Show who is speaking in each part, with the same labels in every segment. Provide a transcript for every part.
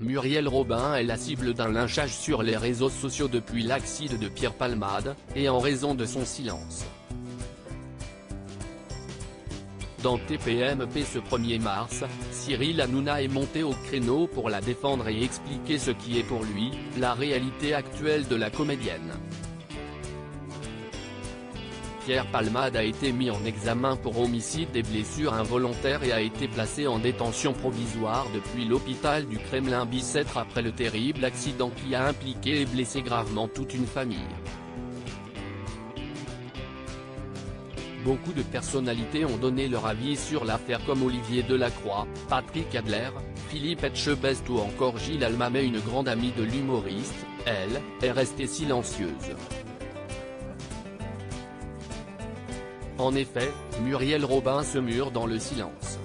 Speaker 1: Muriel Robin est la cible d'un lynchage sur les réseaux sociaux depuis l'accident de Pierre Palmade, et en raison de son silence. Dans TPMP ce 1er mars, Cyril Hanouna est monté au créneau pour la défendre et expliquer ce qui est pour lui, la réalité actuelle de la comédienne. Pierre Palmade a été mis en examen pour homicide et blessures involontaires et a été placé en détention provisoire depuis l'hôpital du Kremlin-Bicêtre après le terrible accident qui a impliqué et blessé gravement toute une famille. Beaucoup de personnalités ont donné leur avis sur l'affaire comme Olivier Delacroix, Patrick Adler, Philippe Etchebest ou encore Gilles Alma, mais une grande amie de l'humoriste, elle, est restée silencieuse. En effet, Muriel Robin se mure dans le silence.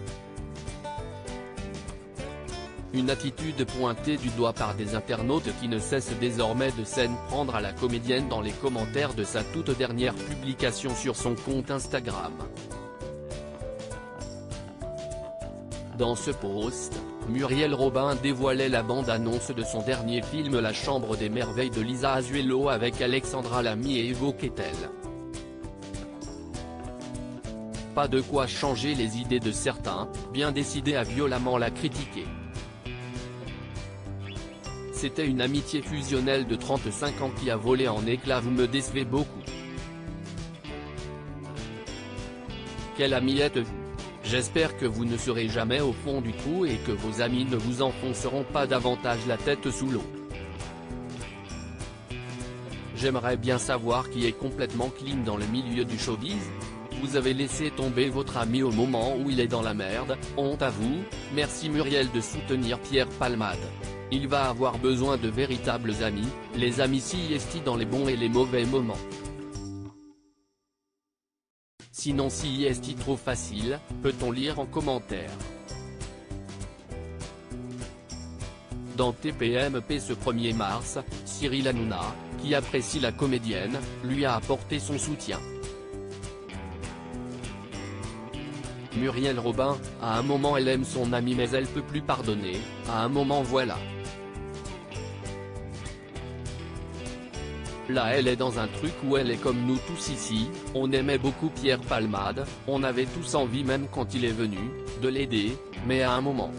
Speaker 1: Une attitude pointée du doigt par des internautes qui ne cessent désormais de s'en prendre à la comédienne dans les commentaires de sa toute dernière publication sur son compte Instagram. Dans ce post, Muriel Robin dévoilait la bande-annonce de son dernier film La Chambre des Merveilles de Lisa Azuelo avec Alexandra Lamy et évoquait-elle. Pas de quoi changer les idées de certains, bien décidés à violemment la critiquer. C'était une amitié fusionnelle de 35 ans qui a volé en éclats, vous me décevez beaucoup. Quel ami êtes-vous? J'espère que vous ne serez jamais au fond du trou et que vos amis ne vous enfonceront pas davantage la tête sous l'eau. J'aimerais bien savoir qui est complètement clean dans le milieu du showbiz. Vous avez laissé tomber votre ami au moment où il est dans la merde, honte à vous. Merci Muriel de soutenir Pierre Palmade. Il va avoir besoin de véritables amis, les amis CIST dans les bons et les mauvais moments. Sinon CIST trop facile, peut-on lire en commentaire. Dans TPMP ce 1er mars, Cyril Hanouna, qui apprécie la comédienne, lui a apporté son soutien. Muriel Robin, à un moment elle aime son ami mais elle peut plus pardonner, à un moment voilà. Là elle est dans un truc où elle est comme nous tous ici, on aimait beaucoup Pierre Palmade, on avait tous envie même quand il est venu, de l'aider, mais à un moment.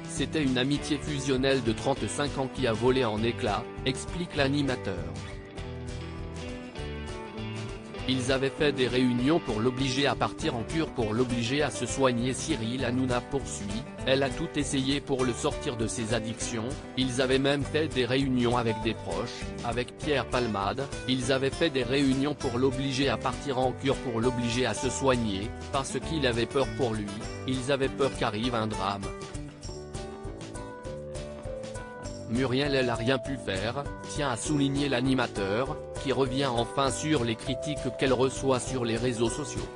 Speaker 1: C'était une amitié fusionnelle de 35 ans qui a volé en éclats, explique l'animateur. Ils avaient fait des réunions pour l'obliger à partir en cure, pour l'obliger à se soigner. Cyril Hanouna poursuit, elle a tout essayé pour le sortir de ses addictions, ils avaient même fait des réunions avec des proches, avec Pierre Palmade, ils avaient fait des réunions pour l'obliger à partir en cure, pour l'obliger à se soigner, parce qu'ils avaient peur pour lui, ils avaient peur qu'arrive un drame. Muriel elle a rien pu faire, tient à souligner l'animateur, qui revient enfin sur les critiques qu'elle reçoit sur les réseaux sociaux.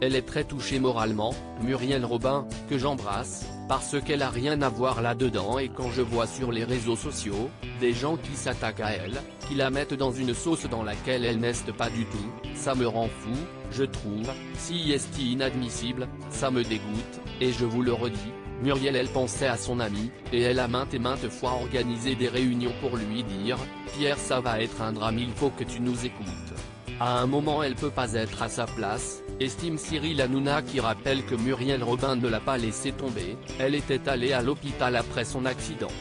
Speaker 1: Elle est très touchée moralement, Muriel Robin, que j'embrasse, parce qu'elle a rien à voir là-dedans, et quand je vois sur les réseaux sociaux, des gens qui s'attaquent à elle, qui la mettent dans une sauce dans laquelle elle n'est pas du tout, ça me rend fou, je trouve, CIST inadmissible, ça me dégoûte, et je vous le redis. Muriel elle pensait à son ami, et elle a maintes et maintes fois organisé des réunions pour lui dire « Pierre ça va être un drame, il faut que tu nous écoutes ». À un moment elle peut pas être à sa place, estime Cyril Hanouna, qui rappelle que Muriel Robin ne l'a pas laissé tomber, elle était allée à l'hôpital après son accident.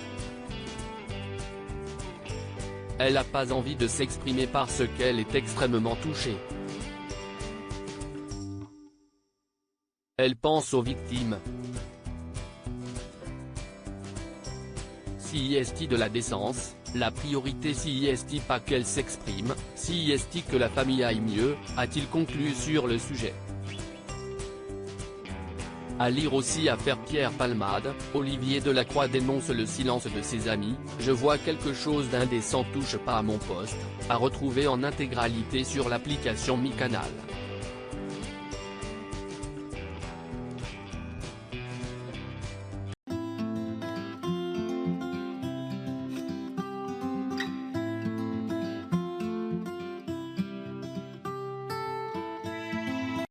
Speaker 1: Elle n'a pas envie de s'exprimer parce qu'elle est extrêmement touchée. Elle pense aux victimes. CIST de la décence, la priorité CIST pas qu'elle s'exprime, CIST que la famille aille mieux, a-t-il conclu sur le sujet. À lire aussi affaire Pierre Palmade, Olivier Delacroix dénonce le silence de ses amis, je vois quelque chose d'indécent, touche pas à mon poste, à retrouver en intégralité sur l'application Mi Canal.